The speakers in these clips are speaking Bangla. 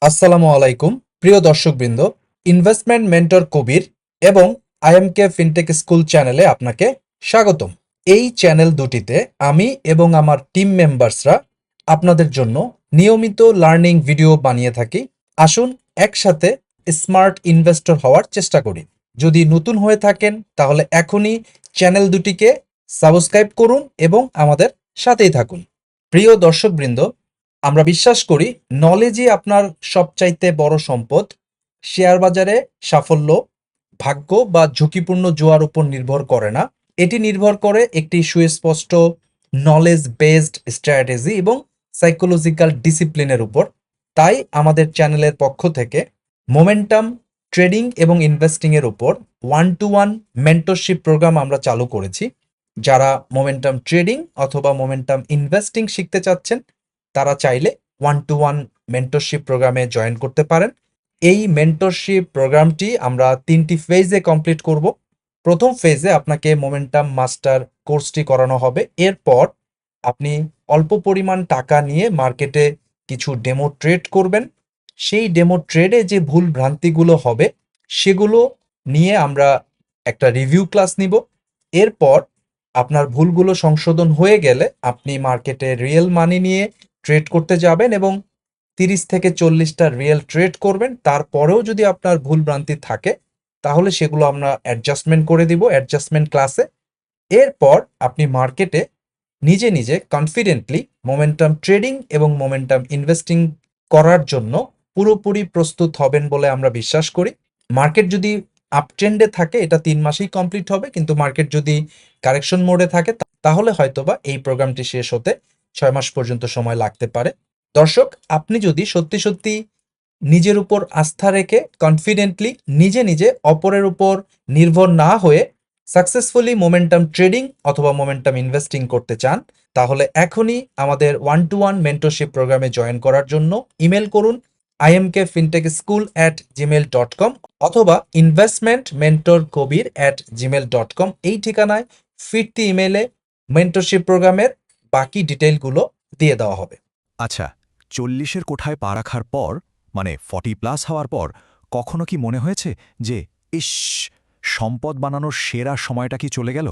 আসসালামু আলাইকুম প্রিয় দর্শকবৃন্দ। ইনভেস্টমেন্ট মেন্টর কবির এবং আইএমকে ফিনটেক স্কুল চ্যানেলে আপনাকে স্বাগতম। এই চ্যানেল দুটিতে আমি এবং আমার টিম মেম্বার্সরা আপনাদের জন্য নিয়মিত লার্নিং ভিডিও বানিয়ে থাকি। আসুন একসাথে স্মার্ট ইনভেস্টর হওয়ার চেষ্টা করি। যদি নতুন হয়ে থাকেন তাহলে এখনই চ্যানেল দুটিকে সাবস্ক্রাইব করুন এবং আমাদের সাথেই থাকুন। প্রিয় দর্শকবৃন্দ, আমরা বিশ্বাস করি নলেজই আপনার সবচাইতে বড় সম্পদ। শেয়ার বাজারে সাফল্য ভাগ্য বা ঝুঁকিপূর্ণ জোয়ার উপর নির্ভর করে না, এটি নির্ভর করে একটি সুস্পষ্ট নলেজ বেসড স্ট্র্যাটেজি এবং সাইকোলজিক্যাল ডিসিপ্লিনের উপর। তাই আমাদের চ্যানেলের পক্ষ থেকে মোমেন্টাম ট্রেডিং এবং ইনভেস্টিং এর উপর 1-to-1 মেন্টরশিপ প্রোগ্রাম আমরা চালু করেছি। যারা মোমেন্টাম ট্রেডিং অথবা মোমেন্টাম ইনভেস্টিং শিখতে চাচ্ছেন তারা চাইলে 1-to-1 মেন্টরশিপ প্রোগ্রামে জয়েন করতে পারেন। এই মেন্টরশিপ প্রোগ্রামটি আমরা 3টি ফেজে কমপ্লিট করব। প্রথম ফেজে আপনাকে মোমেন্টাম মাস্টার কোর্সটি করানো হবে। এরপর আপনি অল্প পরিমাণ টাকা নিয়ে মার্কেটে কিছু ডেমো ট্রেড করবেন। সেই ডেমো ট্রেডে যে ভুল ভ্রান্তিগুলো হবে সেগুলো নিয়ে আমরা একটা রিভিউ ক্লাস নিব। এরপর আপনার ভুলগুলো সংশোধন হয়ে গেলে আপনি মার্কেটে রিয়েল মানি নিয়ে ট্রেড করতে যাবেন এবং 30 থেকে 40টা রিয়েল ট্রেড করবেন। তারপরেও যদি আপনার ভুল ভ্রান্তি থাকে তাহলে সেগুলো আমরা অ্যাডজাস্টমেন্ট করে দিব অ্যাডজাস্টমেন্ট ক্লাসে। এরপর আপনি মার্কেটে নিজে নিজে কনফিডেন্টলি মোমেন্টাম ট্রেডিং এবং মোমেন্টাম ইনভেস্টিং করার জন্য পুরোপুরি প্রস্তুত হবেন বলে আমরা বিশ্বাস করি। মার্কেট যদি আপট্রেন্ডে থাকে এটা 3 মাসেই কমপ্লিট হবে, কিন্তু মার্কেট যদি কারেকশন মোডে থাকে তাহলে হয়তোবা এই প্রোগ্রামটি শেষ হতে 6 মাস পর্যন্ত সময় লাগতে পারে। দর্শক, আপনি যদি সত্যি সত্যি নিজের উপর আস্থা রেখে কনফিডেন্টলি নিজে নিজে অপরের উপর নির্ভর না হয়ে সাকসেসফুলি মোমেন্টাম ট্রেডিং অথবা মোমেন্টাম ইনভেস্টিং করতে চান তাহলে এখনই আমাদের 1-to-1 মেন্টরশিপ প্রোগ্রামে জয়েন করার জন্য ইমেল করুন imkfintechschool@gmail.com অথবা investmentmentorkobir@gmail.com। এই ঠিকানায় ফিরতি ইমেলে মেন্টরশিপ প্রোগ্রামের বাকি ডিটেইলগুলো দিয়ে দেওয়া হবে। আচ্ছা, 40-এর কোঠায় পা রাখার পর, মানে 40+ হওয়ার পর, কখনো কি মনে হয়েছে যে ইস, সম্পদ বানানোর সেরা সময়টা কি চলে গেল?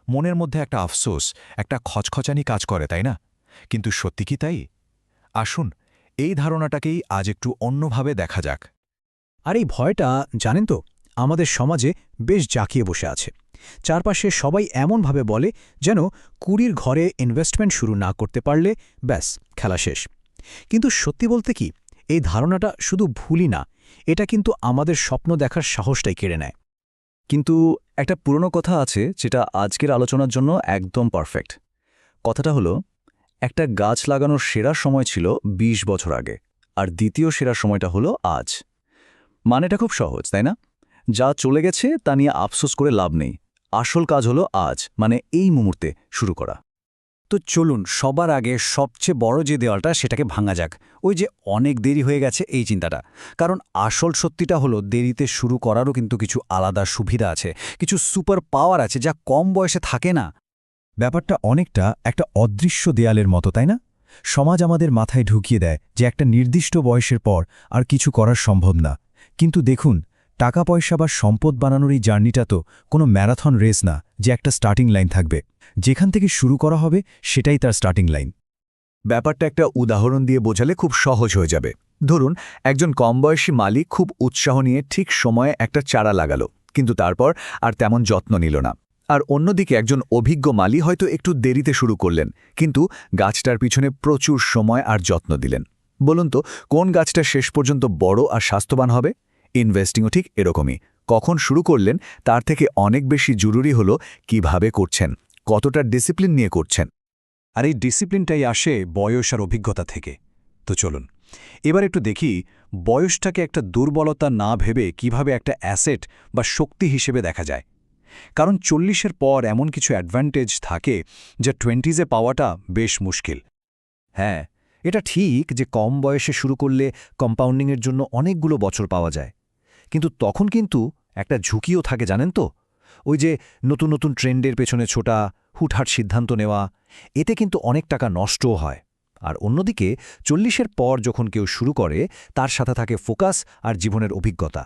মনের মধ্যে একটা আফসোস, একটা খচখচানি কাজ করে, তাই না? কিন্তু সত্যি কি তাই? আসুন, এই ধারণাটাকেই আজ একটু অন্যভাবে দেখা যাক। আর এই ভয়টা জানেন তো আমাদের সমাজে বেশ জাঁকিয়ে বসে আছে। চারপাশে সবাই এমনভাবে বলে যেন কুড়ির ঘরে ইনভেস্টমেন্ট শুরু না করতে পারলে ব্যাস খেলা শেষ। কিন্তু সত্যি বলতে কি, এই ধারণাটা শুধু ভুলই না, এটা কিন্তু আমাদের স্বপ্ন দেখার সাহসটাই কেড়ে নেয়। কিন্তু একটা পুরনো কথা আছে যেটা আজকের আলোচনার জন্য একদম পারফেক্ট। কথাটা হলো, একটা গাছ লাগানোর সেরা সময় ছিল 20 বছর আগে, আর দ্বিতীয় সেরা সময়টা হলো আজ। মানেটা খুব সহজ, তাই না? যা চলে গেছে তা নিয়ে আফসোস করে লাভ নেই। আসল কাজ হলো আজ, মানে এই মুহূর্তে শুরু করা। তো চলুন সবার আগে সবচেয়ে বড় যে দেওয়ালটা সেটাকে ভাঙা যাক, ওই যে অনেক দেরি হয়ে গেছে এই চিন্তাটা। কারণ আসল সত্যিটা হলো দেরিতে শুরু করারও কিন্তু কিছু আলাদা সুবিধা আছে, কিছু সুপার পাওয়ার আছে যা কম বয়সে থাকে না। ব্যাপারটা অনেকটা একটা অদৃশ্য দেয়ালের মতো, তাই না? সমাজ আমাদের মাথায় ঢুকিয়ে দেয় যে একটা নির্দিষ্ট বয়সের পর আর কিছু করার সম্ভব না। কিন্তু দেখুন, টাকা পয়সা বা সম্পদ বানানোর এই জার্নিটা তো কোনো ম্যারাথন রেস না যে একটা স্টার্টিং লাইন থাকবে। যেখান থেকে শুরু করা হবে সেটাই তার স্টার্টিং লাইন। ব্যাপারটা একটা উদাহরণ দিয়ে বোঝালে খুব সহজ হয়ে যাবে। ধরুন, একজন কমবয়সী মালিক খুব উৎসাহ নিয়ে ঠিক সময়ে একটা চারা লাগালো, কিন্তু তারপর আর তেমন যত্ন নিল না। আর অন্যদিকে একজন অভিজ্ঞ মালি হয়তো একটু দেরিতে শুরু করলেন, কিন্তু গাছটার পিছনে প্রচুর সময় আর যত্ন দিলেন। বলুন তো, কোন গাছটা শেষ পর্যন্ত বড় আর স্বাস্থ্যবান হবে? ইনভেস্টিংও ঠিক এরকমই। কখন শুরু করলেন তার থেকে অনেক বেশি জরুরি হলো কিভাবে করছেন, কতটা ডিসিপ্লিন নিয়ে করছেন। আর এই ডিসিপ্লিনটাই আসে বয়স আর অভিজ্ঞতা থেকে। তো চলুন এবার একটু দেখি বয়সটাকে একটা দুর্বলতা না ভেবে কিভাবে একটা অ্যাসেট বা শক্তি হিসেবে দেখা যায়। কারণ 40-এর পর এমন কিছু অ্যাডভান্টেজ থাকে যা 20-এ পাওয়াটা বেশ মুশকিল। হ্যাঁ, এটা ঠিক যে কম বয়সে শুরু করলে কম্পাউন্ডিংয়ের জন্য অনেকগুলো বছর পাওয়া যায়। কিন্তু তখন কিন্তু একটা ঝুঁকিও থাকে, জানেন তো? ওই যে নতুন নতুন ট্রেন্ডের পেছনে ছোটা, হুটহাট সিদ্ধান্ত নেওয়া, এতে কিন্তু অনেক টাকা নষ্টও হয়। আর অন্যদিকে 40-এর পর যখন কেউ শুরু করে তার সাথে থাকে ফোকাস আর জীবনের অভিজ্ঞতা।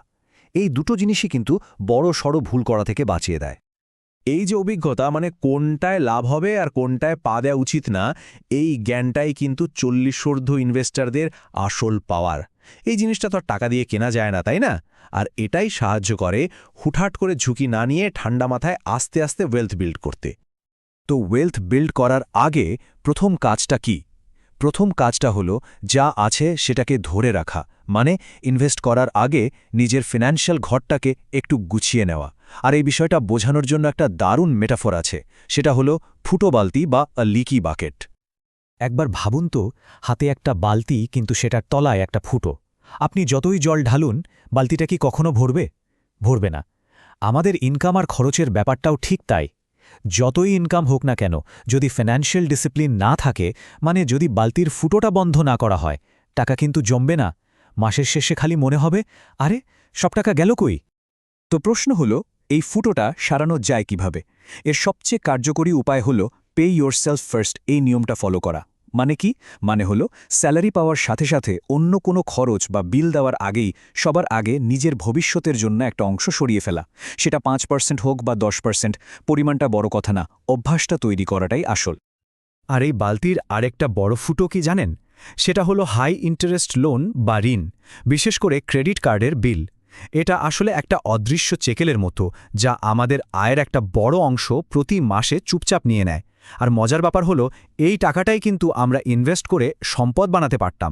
এই দুটো জিনিসই কিন্তু বড় সড় ভুল করা থেকে বাঁচিয়ে দেয়। এই যে অভিজ্ঞতা, মানে কোনটায় লাভ হবে আর কোনটায় পা দেওয়া উচিত না, এই জ্ঞানটাই কিন্তু 40 ইনভেস্টরদের আসল পাওয়ার। এই জিনিসটা তো আর টাকা দিয়ে কেনা যায় না, তাই না? আর এটাই সাহায্য করে হুটহাট করে ঝুঁকি না নিয়ে ঠান্ডা মাথায় আস্তে আস্তে ওয়েলথ বিল্ড করতে। তো ওয়েলথ বিল্ড করার আগে প্রথম কাজটা কি? প্রথম কাজটা হলো যা আছে সেটাকে ধরে রাখা, মানে ইনভেস্ট করার আগে নিজের ফিনান্সিয়াল ঘরটাকে একটু গুছিয়ে নেওয়া। আর এই বিষয়টা বোঝানোর জন্য একটা দারুণ মেটাফর আছে, সেটা হলো ফুটো বালতি বা আ লিকি বাকেট। একবার ভাবুন তো, হাতে একটা বালতি, কিন্তু সেটার তলায় একটা ফুটো। আপনি যতই জল ঢালুন, বালতিটা কি কখনো ভরবে? ভরবে না। আমাদের ইনকাম আর খরচের ব্যাপারটাও ঠিক তাই। যতই ইনকাম হোক না কেন, যদি ফিন্যান্সিয়াল ডিসিপ্লিন না থাকে, মানে যদি বালতির ফুটোটা বন্ধ না করা হয়, টাকা কিন্তু জমবে না। মাসের শেষে খালি মনে হবে, আরে সব টাকা গেল কই? তো প্রশ্ন হলো, এই ফুটোটা সারানো যায় কিভাবে? এর সবচেয়ে কার্যকরী উপায় হলো পে ইয়োরসেলফ ফার্স্ট, এই নিয়মটা ফলো করা। মানে কি? মানে হলো স্যালারি পাওয়ার সাথে সাথে অন্য কোনো খরচ বা বিল দেওয়ার আগেই সবার আগে নিজের ভবিষ্যতের জন্য একটা অংশ সরিয়ে ফেলা। সেটা 5% হোক বা 10%, পরিমাণটা বড় কথা না, অভ্যাসটা তৈরি করাটাই আসল। আর এই বালতির আরেকটা বড় ফুটো কি জানেন? সেটা হলো হাই ইন্টারেস্ট লোন বা ঋণ, বিশেষ করে ক্রেডিট কার্ডের বিল। এটা আসলে একটা অদৃশ্য চেকেলের মতো, যা আমাদের আয়ের একটা বড় অংশ প্রতি মাসে চুপচাপ নিয়ে নেয়। আর মজার ব্যাপার হলো, এই টাকাটাই কিন্তু আমরা ইনভেস্ট করে সম্পদ বানাতে পারতাম।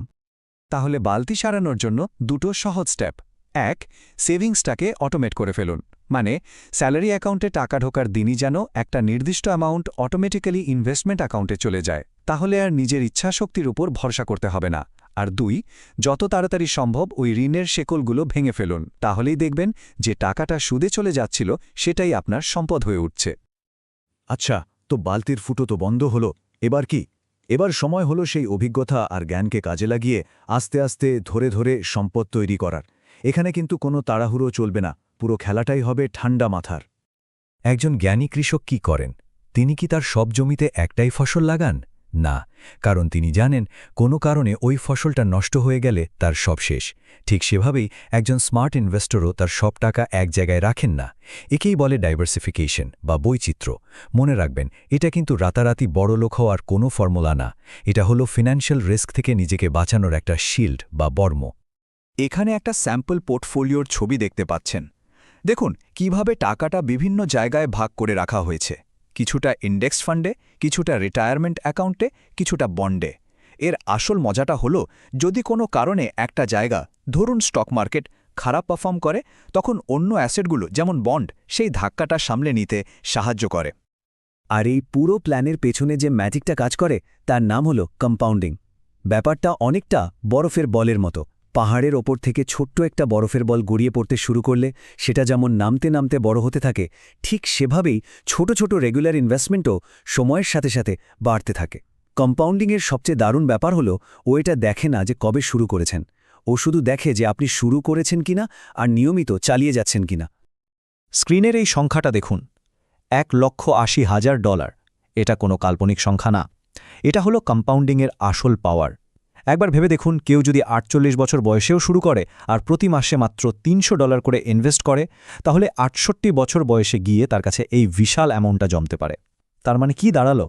তাহলে বালতি সারানোর জন্য দুটো সহজ স্টেপ। 1, সেভিংসটাকে অটোমেট করে ফেলুন। মানে স্যালারি অ্যাকাউন্টে টাকা ঢোকার দিনই যেন একটা নির্দিষ্ট অ্যামাউন্ট অটোমেটিক্যালি ইনভেস্টমেন্ট অ্যাকাউন্টে চলে যায়। তাহলে আর নিজের ইচ্ছাশক্তির উপর ভরসা করতে হবে না। আর 2, যত তাড়াতাড়ি সম্ভব ওই ঋণের শেকলগুলো ভেঙে ফেলুন। তাহলেই দেখবেন যে টাকাটা সুদে চলে যাচ্ছিল সেটাই আপনার সম্পদ হয়ে উঠছে। আচ্ছা, তো বালতির ফুটো তো বন্ধ হলো, এবার কি? এবার সময় হলো সেই অভিজ্ঞতা আর জ্ঞানকে কাজে লাগিয়ে আস্তে আস্তে ধরে ধরে সম্পদ তৈরি করার। এখানে কিন্তু কোনো তাড়াহুড়ো চলবে না, পুরো খেলাটাই হবে ঠান্ডা মাথার। একজন জ্ঞানী কৃষক কি করেন? তিনি কি তার সব জমিতে একটাই ফসল লাগান? না, কারণ তিনি জানেন কোনো কারণে ওই ফসলটা নষ্ট হয়ে গেলে তার সব শেষ। ঠিক সেভাবেই একজন স্মার্ট ইনভেস্টরও তার সব টাকা এক জায়গায় রাখেন না। একেই বলে ডাইভার্সিফিকেশন বা বৈচিত্র্য। মনে রাখবেন, এটা কিন্তু রাতারাতি বড়লোক হওয়ার কোনো ফর্মুলা না। এটা হলো ফিন্যান্সিয়াল রিস্ক থেকে নিজেকে বাঁচানোর একটা শিল্ড বা বর্ম। এখানে একটা স্যাম্পল পোর্টফোলিওর ছবি দেখতে পাচ্ছেন। দেখুন কিভাবে টাকাটা বিভিন্ন জায়গায় ভাগ করে রাখা হয়েছে। কিছুটা ইন্ডেক্স ফান্ডে, কিছুটা রিটায়ারমেন্ট অ্যাকাউন্টে, কিছুটা বন্ডে। এর আসল মজাটা হলো, যদি কোনো কারণে একটা জায়গা, ধরুন স্টক মার্কেট, খারাপ পারফর্ম করে, তখন অন্য অ্যাসেটগুলো যেমন বন্ড সেই ধাক্কাটা সামলে নিতে সাহায্য করে। আর এই পুরো প্ল্যানের পেছনে যে ম্যাজিকটা কাজ করে তার নাম হলো কম্পাউন্ডিং। ব্যাপারটা অনেকটা বরফের বলের মতো। পাহাড়ের ওপর থেকে ছোট্ট একটা বরফের বল গড়িয়ে পড়তে শুরু করলে সেটা যেমন নামতে নামতে বড় হতে থাকে, ঠিক সেভাবেই ছোট ছোট রেগুলার ইনভেস্টমেন্টও সময়ের সাথে সাথে বাড়তে থাকে। কম্পাউন্ডিংয়ের সবচেয়ে দারুণ ব্যাপার হলো, ও এটা দেখে না যে কবে শুরু করেছেন, ও শুধু দেখে যে আপনি শুরু করেছেন কিনা আর নিয়মিত চালিয়ে যাচ্ছেন কিনা। স্ক্রিনের এই সংখ্যাটা দেখুন, $1,80,000। এটা কোনো কাল্পনিক সংখ্যা না, এটা হলো কম্পাউন্ডিংয়ের আসল পাওয়ার। একবার ভেবে দেখুন, কেউ যদি 48 বছর বয়সেও শুরু করে আর প্রতি মাসে মাত্র $300 করে ইনভেস্ট করে, তাহলে 68 বছর বয়সে গিয়ে তার কাছে এই বিশাল অ্যামাউন্টটা জমতে পারে। তার মানে কি দাঁড়ালো?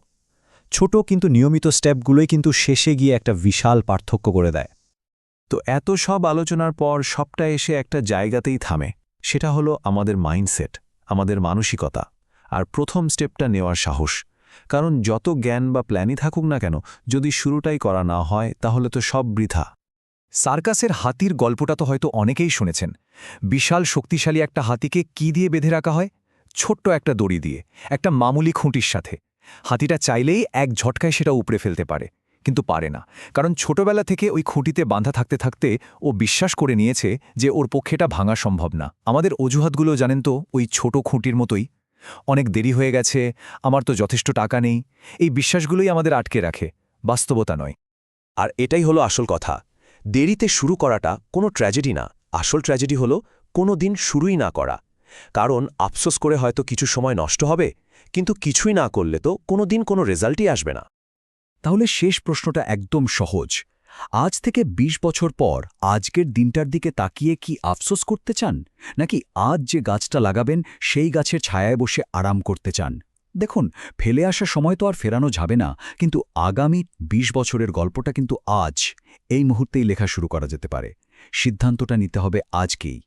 ছোট কিন্তু নিয়মিত স্টেপগুলোই কিন্তু শেষে গিয়ে একটা বিশাল পার্থক্য করে দেয়। তো এত সব আলোচনার পর সবটা এসে একটা জায়গাতেই থামে, সেটা হলো আমাদের মাইন্ডসেট, আমাদের মানসিকতা, আর প্রথম স্টেপটা নেওয়ার সাহস। কারণ যত জ্ঞান বা প্ল্যানই থাকুক না কেন, যদি শুরুটাই করা না হয় তাহলে তো সব বৃথা। সার্কাসের হাতির গল্পটা তো হয়তো অনেকেই শুনেছেন। বিশাল শক্তিশালী একটা হাতিকে কি দিয়ে বেঁধে রাখা হয়? ছোট্ট একটা দড়ি দিয়ে, একটা মামুলি খুঁটির সাথে। হাতিটা চাইলেই এক ঝটকায় সেটা উপড়ে ফেলতে পারে, কিন্তু পারে না, কারণ ছোটবেলা থেকে ওই খুঁটিতে বাঁধা থাকতে থাকতে ও বিশ্বাস করে নিয়েছে যে ওর পক্ষে এটা ভাঙা সম্ভব না। আমাদের অজুহাতগুলো জানেন তো ওই ছোট খুঁটির মতোই। অনেক দেরি হয়ে গেছে, আমার তো যথেষ্ট টাকা নেই, এই বিশ্বাসগুলোই আমাদের আটকে রাখে, বাস্তবতা নয়। আর এটাই হলো আসল কথা। দেরিতে শুরু করাটা কোনো ট্র্যাজেডি না, আসল ট্র্যাজেডি হলো কোনো দিন শুরুই না করা। কারণ আফসোস করে হয়তো কিছু সময় নষ্ট হবে, কিন্তু কিছুই না করলে তো কোনো দিন কোনো রেজাল্টই আসবে না। তাহলে শেষ প্রশ্নটা একদম সহজ। আজ থেকে ২০ বছর পর আজকের দিনটার দিকে তাকিয়ে কি আফসোস করতে চান, নাকি আজ যে গাছটা লাগাবেন সেই গাছের ছায়ায় বসে আরাম করতে চান? দেখুন, ফেলে আসা সময় তো আর ফেরানো যাবে না, কিন্তু আগামী ২০ বছরের গল্পটা কিন্তু আজ, এই মুহূর্তেই লেখা শুরু করা যেতে পারে। সিদ্ধান্তটা নিতে হবে আজকেই।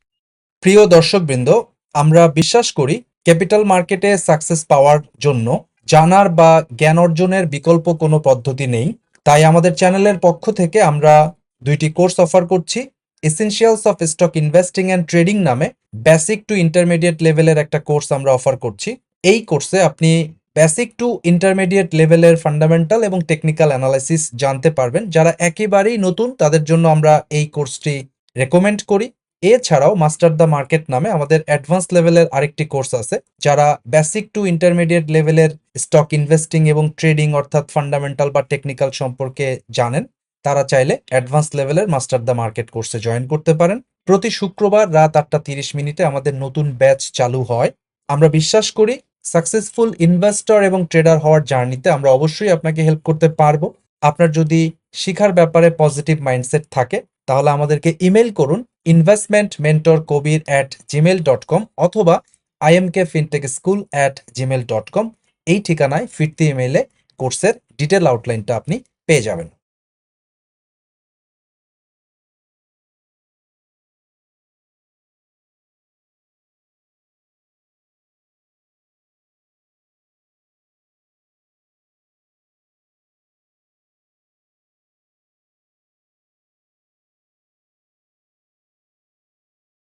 প্রিয় দর্শকবৃন্দ, আমরা বিশ্বাস করি ক্যাপিটাল মার্কেটে সাকসেস পাওয়ার জন্য জানার বা জ্ঞান অর্জনের বিকল্প কোনো পদ্ধতি নেই। তাই আমাদের চ্যানেলের পক্ষ থেকে আমরা 2টি কোর্স অফার করছি। Essentials of stock investing and trading নামে বেসিক টু ইন্টারমিডিয়েট লেভেলের একটা কোর্স আমরা অফার করছি। এই কোর্সে আপনি বেসিক টু ইন্টারমিডিয়েট লেভেলের ফান্ডামেন্টাল এবং টেকনিক্যাল অ্যানালাইসিস জানতে পারবেন। যারা একেবারেই নতুন তাদের জন্য আমরা এই কোর্সটি রেকমেন্ড করি। এছাড়াও মাস্টার দ্য মার্কেট নামে আমাদের অ্যাডভান্স লেভেলের আরেকটি কোর্স আছে। যারা বেসিক টু ইন্টারমিডিয়েট লেভেলের স্টক ইনভেস্টিং এবং ট্রেডিং অর্থাৎ ফান্ডামেন্টাল বা টেকনিক্যাল সম্পর্কে জানেন, তারা চাইলে অ্যাডভান্স লেভেলের মাস্টার দ্য মার্কেট কোর্সে জয়েন করতে পারেন। প্রতি শুক্রবার রাত 8:30 আমাদের নতুন ব্যাচ চালু হয়। আমরা বিশ্বাস করি সাকসেসফুল ইনভেস্টর এবং ট্রেডার হওয়ার জার্নিতে আমরা অবশ্যই আপনাকে হেল্প করতে পারবো। আপনার যদি শিখার ব্যাপারে পজিটিভ মাইন্ডসেট থাকে তাহলে আমাদেরকে ইমেল করুন investmentmentorkobir@gmail.com অথবা imkfintechschool@gmail.com। এই ঠিকানায় ফিরতি ইমেইলে কোর্সের ডিটেল আউটলাইনটা আপনি পেয়ে যাবেন।